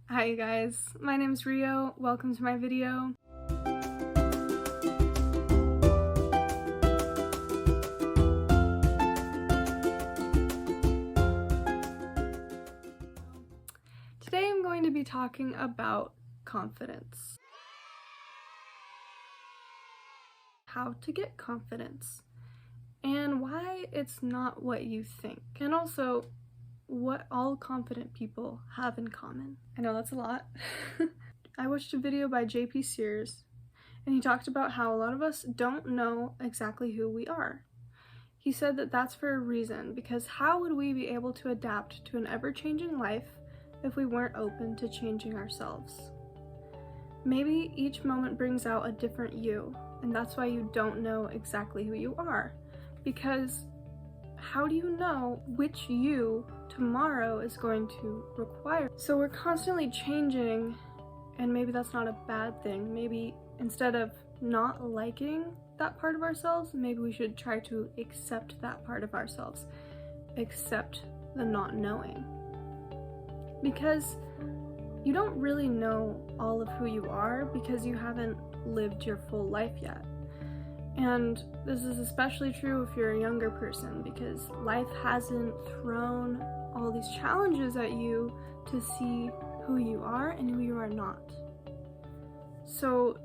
Hi you guys, my name's Rio. Welcome to my video. Today I'm going to be talking about confidence. How to get confidence, and why it's not what you think, and also what all confident people have in common. I know that's a lot. I watched a video by JP Sears, and he talked about how a lot of us don't know exactly who we are. He said that that's for a reason, because how would we be able to adapt to an ever-changing life if we weren't open to changing ourselves? Maybe each moment brings out a different you, and that's why you don't know exactly who you are, because how do you know which you tomorrow is going to require? So we're constantly changing, and maybe that's not a bad thing. Maybe instead of not liking that part of ourselves, maybe we should try to accept that part of ourselves, accept the not knowing. Because you don't really know all of who you are because you haven't lived your full life yet. And this is especially true if you're a younger person, because life hasn't thrown all these challenges at you to see who you are and who you are not. So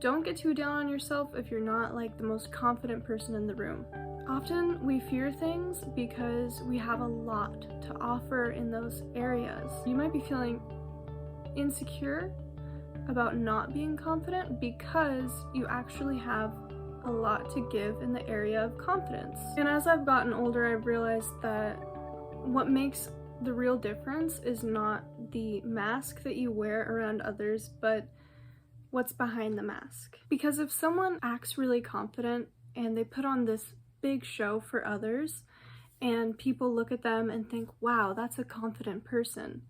don't get too down on yourself if you're not like the most confident person in the room. Often we fear things because we have a lot to offer in those areas. You might be feeling insecure about not being confident because you actually have a lot to give in the area of confidence. And as I've gotten older, I've realized that what makes the real difference is not the mask that you wear around others, but what's behind the mask. Because if someone acts really confident and they put on this big show for others, and people look at them and think, wow, that's a confident person,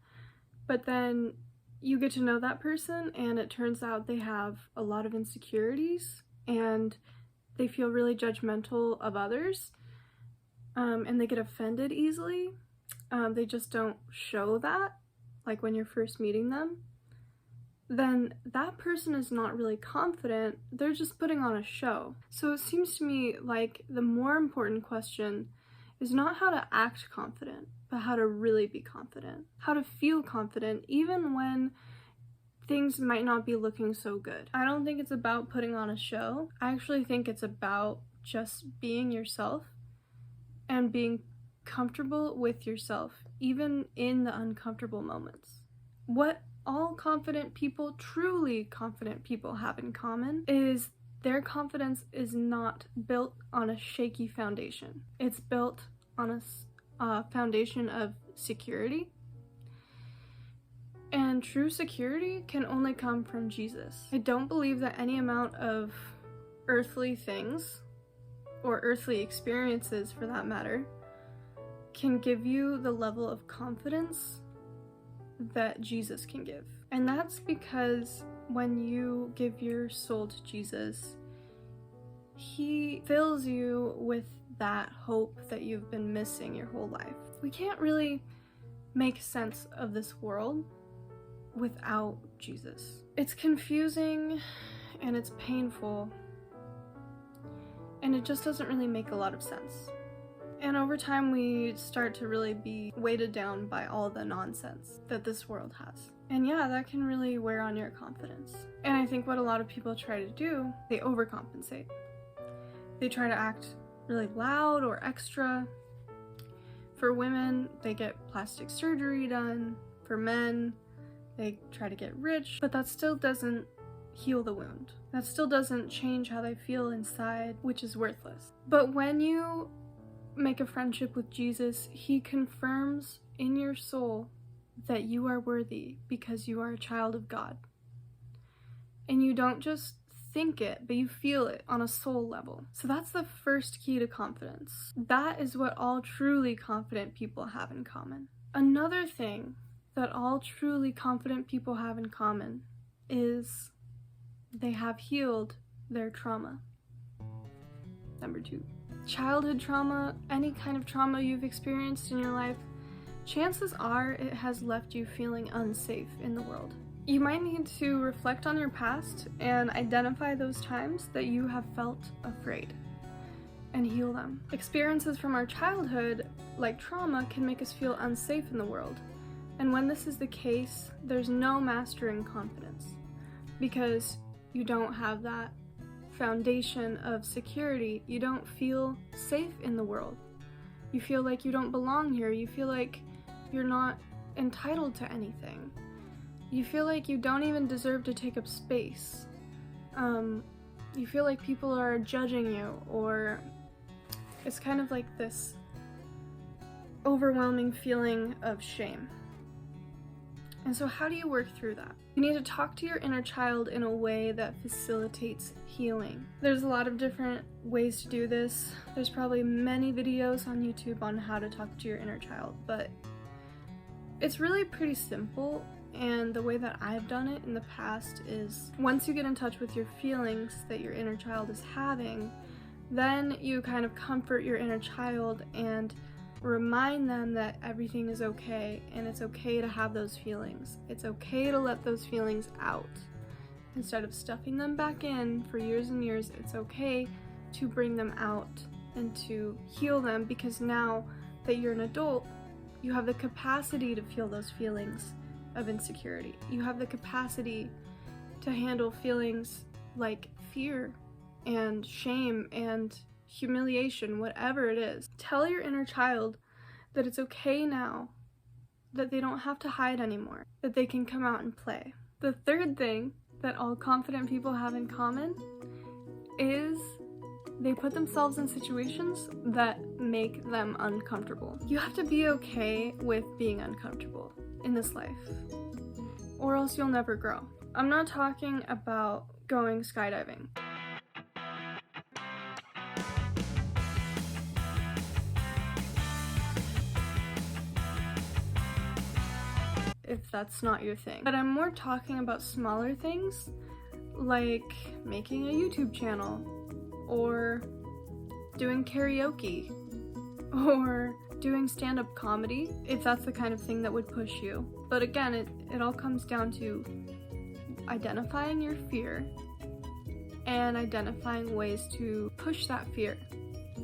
but then you get to know that person and it turns out they have a lot of insecurities and they feel really judgmental of others, and they get offended easily. They just don't show that, like when you're first meeting them. Then that person is not really confident, they're just putting on a show. So it seems to me like the more important question is not how to act confident, but how to really be confident. How to feel confident even when things might not be looking so good. I don't think it's about putting on a show. I actually think it's about just being yourself and being comfortable with yourself, even in the uncomfortable moments. What all confident people, truly confident people, have in common is their confidence is not built on a shaky foundation. It's built on a foundation of security. And true security can only come from Jesus. I don't believe that any amount of earthly things, or earthly experiences for that matter, can give you the level of confidence that Jesus can give. And that's because when you give your soul to Jesus, He fills you with that hope that you've been missing your whole life. We can't really make sense of this world without Jesus. It's confusing and it's painful, and it just doesn't really make a lot of sense. And over time we start to really be weighted down by all the nonsense that this world has. And yeah, that can really wear on your confidence. And I think what a lot of people try to do, they overcompensate. They try to act really loud or extra. For women, they get plastic surgery done. For men, they try to get rich, but that still doesn't heal the wound. That still doesn't change how they feel inside, which is worthless. But when you make a friendship with Jesus, He confirms in your soul that you are worthy because you are a child of God. And you don't just think it, but you feel it on a soul level. So that's the first key to confidence. That is what all truly confident people have in common. Another thing that all truly confident people have in common is they have healed their trauma. Number 2. Childhood trauma, any kind of trauma you've experienced in your life, chances are it has left you feeling unsafe in the world. You might need to reflect on your past and identify those times that you have felt afraid and heal them. Experiences from our childhood, like trauma, can make us feel unsafe in the world. And when this is the case, there's no mastering confidence because you don't have that foundation of security. You don't feel safe in the world. You feel like you don't belong here. You feel like you're not entitled to anything. You feel like you don't even deserve to take up space. You feel like people are judging you, or it's kind of like this overwhelming feeling of shame. And so how do you work through that? You need to talk to your inner child in a way that facilitates healing. There's a lot of different ways to do this. There's probably many videos on YouTube on how to talk to your inner child, but it's really pretty simple. And the way that I've done it in the past is once you get in touch with your feelings that your inner child is having, then you kind of comfort your inner child and remind them that everything is okay and it's okay to have those feelings. It's okay to let those feelings out. Instead of stuffing them back in for years and years, it's okay to bring them out and to heal them, because now that you're an adult, you have the capacity to feel those feelings of insecurity. You have the capacity to handle feelings like fear and shame and humiliation, whatever it is. Tell your inner child that it's okay now, that they don't have to hide anymore, that they can come out and play. The third thing that all confident people have in common is they put themselves in situations that make them uncomfortable. You have to be okay with being uncomfortable in this life, or else you'll never grow. I'm not talking about going skydiving. If that's not your thing. But I'm more talking about smaller things, like making a YouTube channel, or doing karaoke, or doing stand-up comedy, if that's the kind of thing that would push you. But again, it all comes down to identifying your fear and identifying ways to push that fear.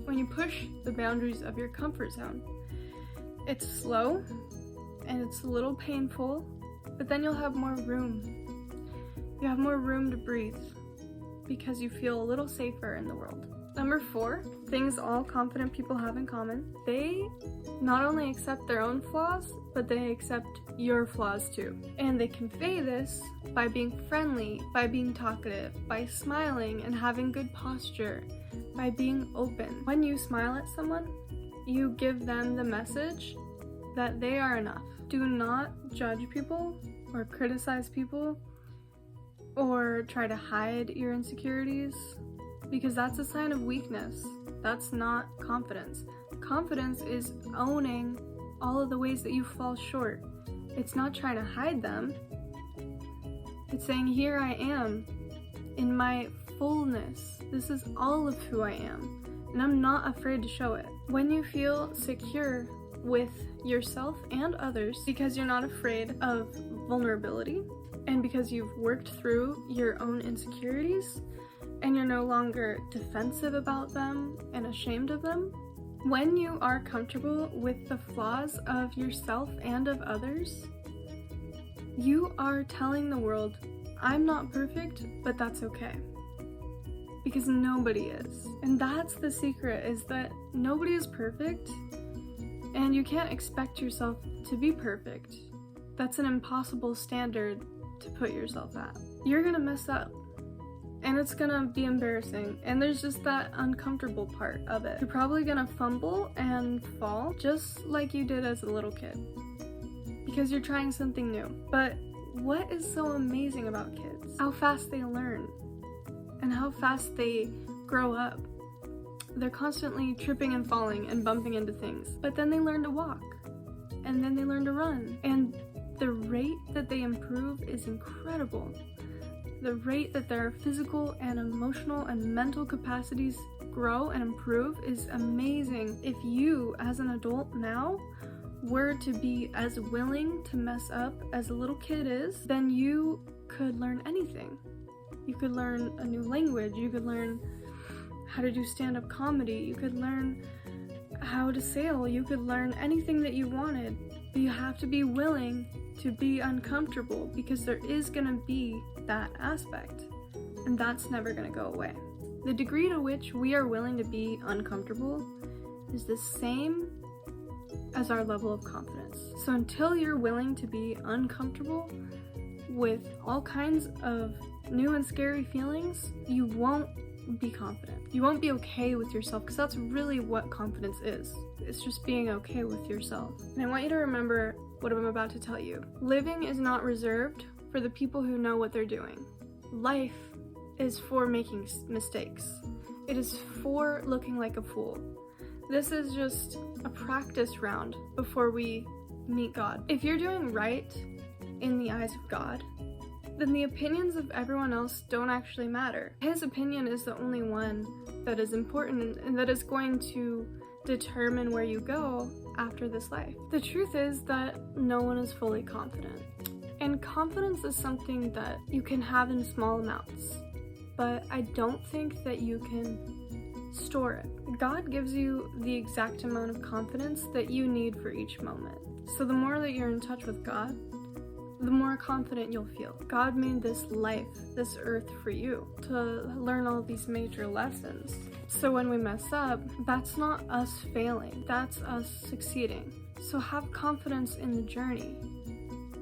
When you push the boundaries of your comfort zone, it's slow and it's a little painful, but then you'll have more room. You have more room to breathe because you feel a little safer in the world. Number 4, things all confident people have in common. They not only accept their own flaws, but they accept your flaws too. And they convey this by being friendly, by being talkative, by smiling and having good posture, by being open. When you smile at someone, you give them the message that they are enough. Do not judge people or criticize people or try to hide your insecurities, because that's a sign of weakness. That's not confidence. Confidence is owning all of the ways that you fall short. It's not trying to hide them. It's saying, here I am in my fullness. This is all of who I am, and I'm not afraid to show it. When you feel secure with yourself and others, because you're not afraid of vulnerability, and because you've worked through your own insecurities, and you're no longer defensive about them and ashamed of them, when you are comfortable with the flaws of yourself and of others, you are telling the world, I'm not perfect, but that's okay. Because nobody is. And that's the secret, is that nobody is perfect, and you can't expect yourself to be perfect. That's an impossible standard to put yourself at. You're gonna mess up. And it's gonna be embarrassing, and there's just that uncomfortable part of it. You're probably gonna fumble and fall just like you did as a little kid, because you're trying something new. But what is so amazing about kids? How fast they learn and how fast they grow up. They're constantly tripping and falling and bumping into things, but then they learn to walk, and then they learn to run, and the rate that they improve is incredible. The rate that their physical and emotional and mental capacities grow and improve is amazing. If you, as an adult now, were to be as willing to mess up as a little kid is, then you could learn anything. You could learn a new language, you could learn how to do stand-up comedy, you could learn how to sail, you could learn anything that you wanted. But you have to be willing to be uncomfortable, because there is gonna be that aspect, and that's never gonna go away. The degree to which we are willing to be uncomfortable is the same as our level of confidence. So until you're willing to be uncomfortable with all kinds of new and scary feelings, you won't be confident. You won't be okay with yourself, because that's really what confidence is. It's just being okay with yourself. And I want you to remember what I'm about to tell you. Living is not reserved for the people who know what they're doing. Life is for making mistakes. It is for looking like a fool. This is just a practice round before we meet God. If you're doing right in the eyes of God, then the opinions of everyone else don't actually matter. His opinion is the only one that is important and that is going to determine where you go after this life. The truth is that no one is fully confident. And confidence is something that you can have in small amounts, but I don't think that you can store it. God gives you the exact amount of confidence that you need for each moment. So the more that you're in touch with God, the more confident you'll feel. God made this life, this earth for you to learn all these major lessons. So when we mess up, that's not us failing, that's us succeeding. So have confidence in the journey.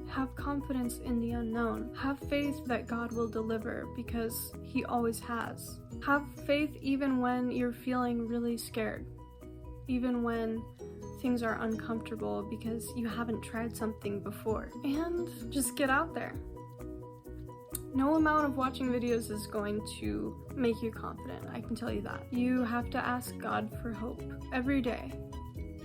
Have confidence in the unknown. Have faith that God will deliver, because He always has. Have faith even when you're feeling really scared, even when things are uncomfortable because you haven't tried something before. And just get out there. No amount of watching videos is going to make you confident, I can tell you that. You have to ask God for hope every day.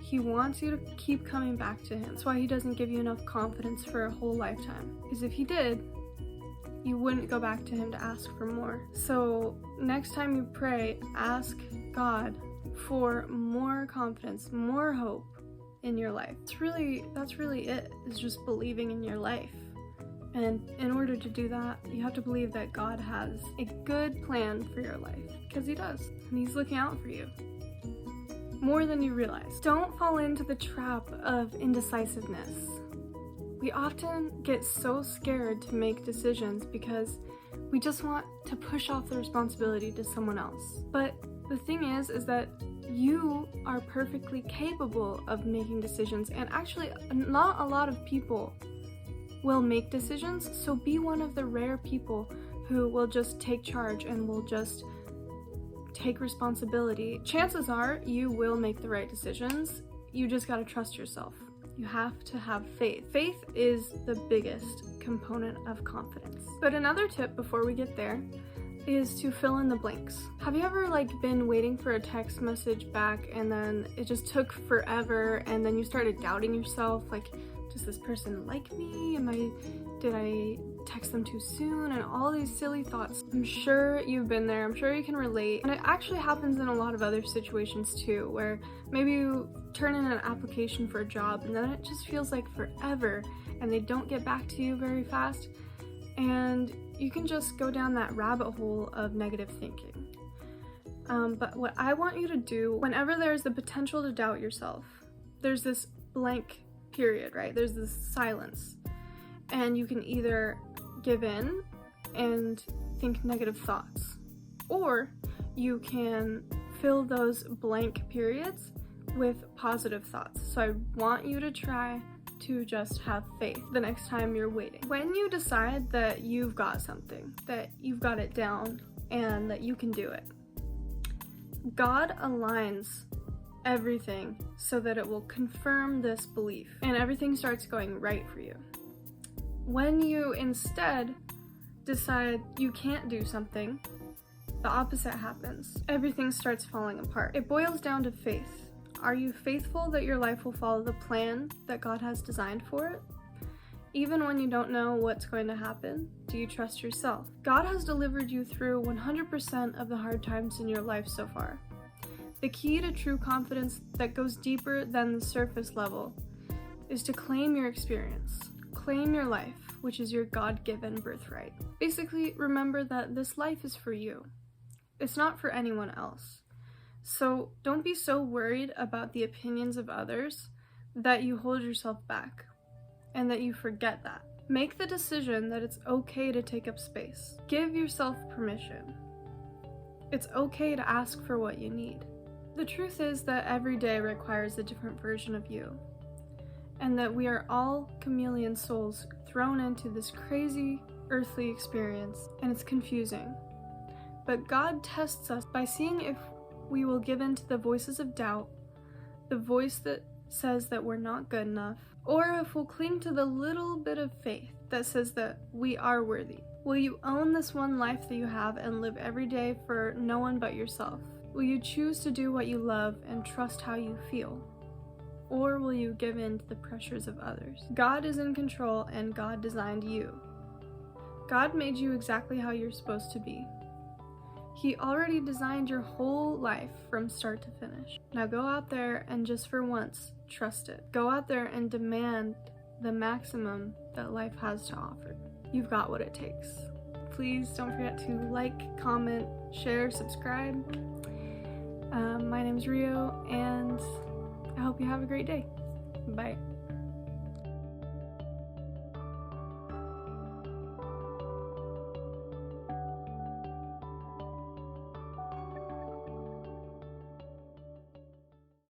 He wants you to keep coming back to Him. That's why He doesn't give you enough confidence for a whole lifetime. Because if He did, you wouldn't go back to Him to ask for more. So next time you pray, ask God for more confidence, more hope in your life. That's really it, is just believing in your life. And in order to do that, you have to believe that God has a good plan for your life, because He does, and He's looking out for you more than you realize. Don't fall into the trap of indecisiveness. We often get so scared to make decisions because we just want to push off the responsibility to someone else. But the thing is that you are perfectly capable of making decisions, and actually not a lot of people will make decisions, so be one of the rare people who will just take charge and will just take responsibility. Chances are you will make the right decisions. You just gotta trust yourself. You have to have faith. Faith is the biggest component of confidence. But another tip before we get there is to fill in the blanks. Have you ever been waiting for a text message back and then it just took forever, and then you started doubting yourself, does this person like me? Did I text them too soon? And all these silly thoughts. I'm sure you've been there. I'm sure you can relate. And it actually happens in a lot of other situations too, where maybe you turn in an application for a job and then it just feels like forever and they don't get back to you very fast. And you can just go down that rabbit hole of negative thinking. But what I want you to do, whenever there's the potential to doubt yourself, there's this blank period, right? There's this silence. And you can either give in and think negative thoughts, or you can fill those blank periods with positive thoughts. So I want you to try to just have faith the next time you're waiting. When you decide that you've got something, that you've got it down, and that you can do it, God aligns everything so that it will confirm this belief, and everything starts going right for you. When you instead decide you can't do something, the opposite happens. Everything starts falling apart. It boils down to faith. Are you faithful that your life will follow the plan that God has designed for it? Even when you don't know what's going to happen, do you trust yourself? God has delivered you through 100% of the hard times in your life so far. The key to true confidence that goes deeper than the surface level is to claim your experience, claim your life, which is your God-given birthright. Basically, remember that this life is for you. It's not for anyone else. So don't be so worried about the opinions of others that you hold yourself back and that you forget that. Make the decision that it's okay to take up space. Give yourself permission. It's okay to ask for what you need. The truth is that every day requires a different version of you, and that we are all chameleon souls thrown into this crazy earthly experience, and it's confusing. But God tests us by seeing if we will give in to the voices of doubt, the voice that says that we're not good enough, or if we'll cling to the little bit of faith that says that we are worthy. Will you own this one life that you have and live every day for no one but yourself? Will you choose to do what you love and trust how you feel? Or will you give in to the pressures of others? God is in control, and God designed you. God made you exactly how you're supposed to be. He already designed your whole life from start to finish. Now go out there and just for once, trust it. Go out there and demand the maximum that life has to offer. You've got what it takes. Please don't forget to like, comment, share, subscribe. My name's Rio, and I hope you have a great day. Bye.